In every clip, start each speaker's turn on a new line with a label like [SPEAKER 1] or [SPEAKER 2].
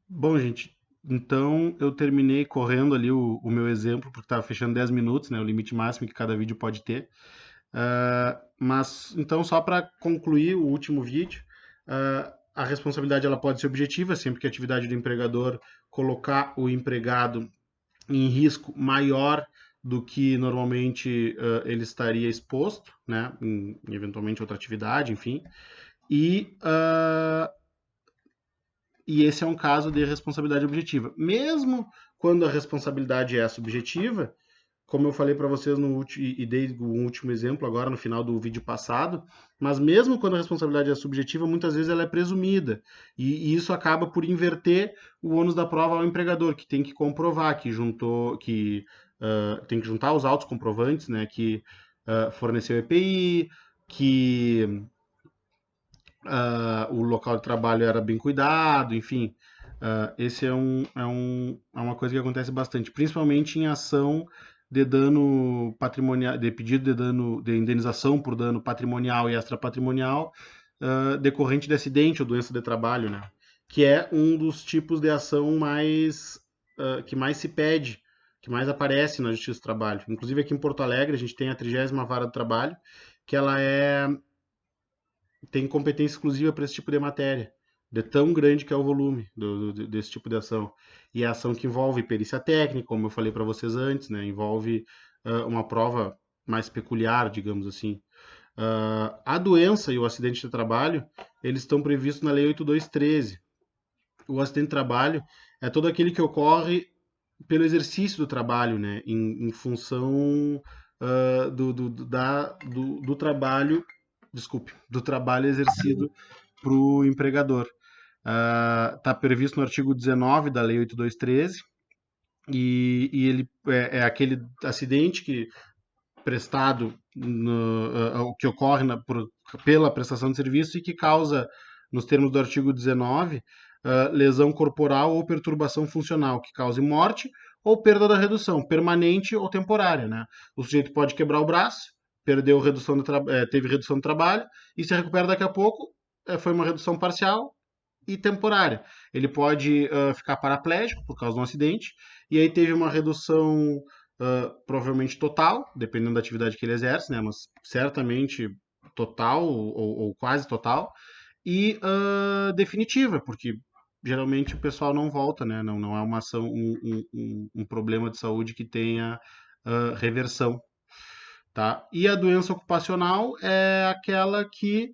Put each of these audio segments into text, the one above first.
[SPEAKER 1] Bom, gente, então eu terminei correndo ali o meu exemplo, porque estava fechando 10 minutos, né, o limite máximo que cada vídeo pode ter. Mas, então, só para concluir o último vídeo, a responsabilidade ela pode ser objetiva, sempre que a atividade do empregador colocar o empregado em risco maior do que normalmente ele estaria exposto, né, em eventualmente outra atividade, enfim. E e esse é um caso de responsabilidade objetiva. Mesmo quando a responsabilidade é subjetiva, como eu falei para vocês no último, e dei um último exemplo agora no final do vídeo passado, mas mesmo quando a responsabilidade é subjetiva, muitas vezes ela é presumida. E isso acaba por inverter o ônus da prova ao empregador, que tem que comprovar que juntou, que tem que juntar os autos comprovantes, né, que forneceu EPI, que o local de trabalho era bem cuidado, enfim. Esse é uma coisa que acontece bastante, principalmente em ação de dano patrimonial, de pedido de dano, de indenização por dano patrimonial e extrapatrimonial, decorrente de acidente ou doença de trabalho, né? Que é um dos tipos de ação que mais se pede, que mais aparece na Justiça do Trabalho. Inclusive aqui em Porto Alegre a gente tem a 30ª Vara do Trabalho, que ela tem competência exclusiva para esse tipo de matéria, de tão grande que é o volume desse tipo de ação. E é ação que envolve perícia técnica, como eu falei para vocês antes, né? Envolve uma prova mais peculiar, digamos assim. A doença e o acidente de trabalho, eles estão previstos na Lei 8213. O acidente de trabalho é todo aquele que ocorre pelo exercício do trabalho, né? Em função do trabalho, desculpe, do trabalho exercido para o empregador. Está previsto no artigo 19 da Lei 8213 e ele é aquele acidente que prestado que ocorre pela prestação de serviço e que causa, nos termos do artigo 19, lesão corporal ou perturbação funcional que cause morte ou perda da redução, permanente ou temporária. Né? O sujeito pode quebrar o braço, perdeu redução teve redução do trabalho e se recupera daqui a pouco, foi uma redução parcial e temporária. Ele pode ficar paraplégico por causa de um acidente, e aí teve uma redução provavelmente total, dependendo da atividade que ele exerce, né? Mas certamente total ou quase total, e definitiva, porque geralmente o pessoal não volta, né? Não é uma ação, um problema de saúde que tenha reversão. Tá? E a doença ocupacional é aquela que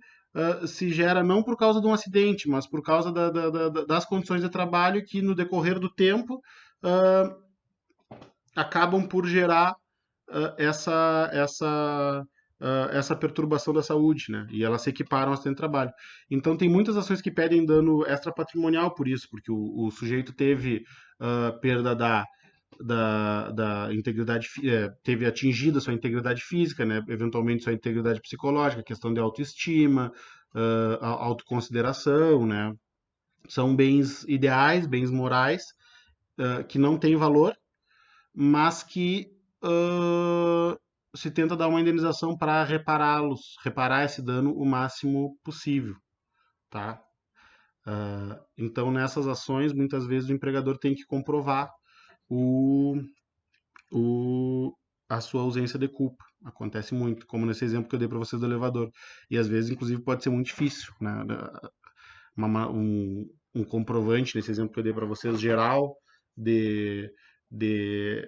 [SPEAKER 1] se gera não por causa de um acidente, mas por causa das condições de trabalho que no decorrer do tempo uh, acabam por gerar essa perturbação da saúde, né? E elas se equiparam ao acidente de trabalho. Então tem muitas ações que pedem dano extrapatrimonial por isso, porque o sujeito teve perda da integridade, teve atingida sua integridade física, né? Eventualmente sua integridade psicológica, questão de autoestima, autoconsideração, né? São bens ideais, bens morais, que não têm valor, mas que se tenta dar uma indenização para reparar esse dano o máximo possível, tá? Então, nessas ações, muitas vezes o empregador tem que comprovar o, o, a sua ausência de culpa. Acontece muito, como nesse exemplo que eu dei para vocês do elevador. E às vezes, inclusive, pode ser muito difícil, né? Um comprovante, nesse exemplo que eu dei para vocês, geral, de, de,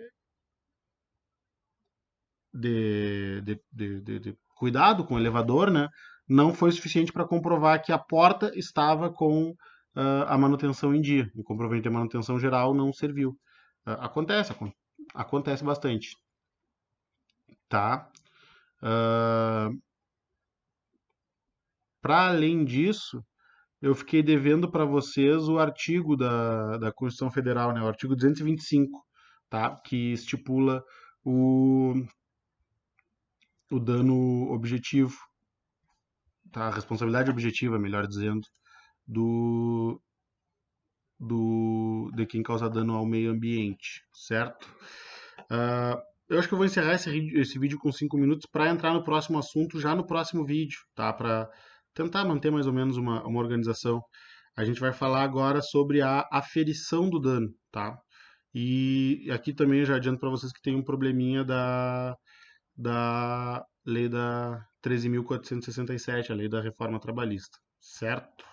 [SPEAKER 1] de cuidado com o elevador, né? Não foi suficiente para comprovar que a porta estava com a manutenção em dia. O comprovante de manutenção geral não serviu. Acontece bastante, tá? Para além disso, eu fiquei devendo para vocês o artigo da Constituição Federal, né? O artigo 225, tá? Que estipula o, o dano objetivo, tá? A responsabilidade objetiva, melhor dizendo, do, de quem causa dano ao meio ambiente, certo? Eu acho que eu vou encerrar esse vídeo com 5 minutos para entrar no próximo assunto já no próximo vídeo, tá? Para tentar manter mais ou menos uma organização. A gente vai falar agora sobre a aferição do dano, tá? E aqui também eu já adianto para vocês que tem um probleminha da lei da 13.467, a lei da reforma trabalhista, certo?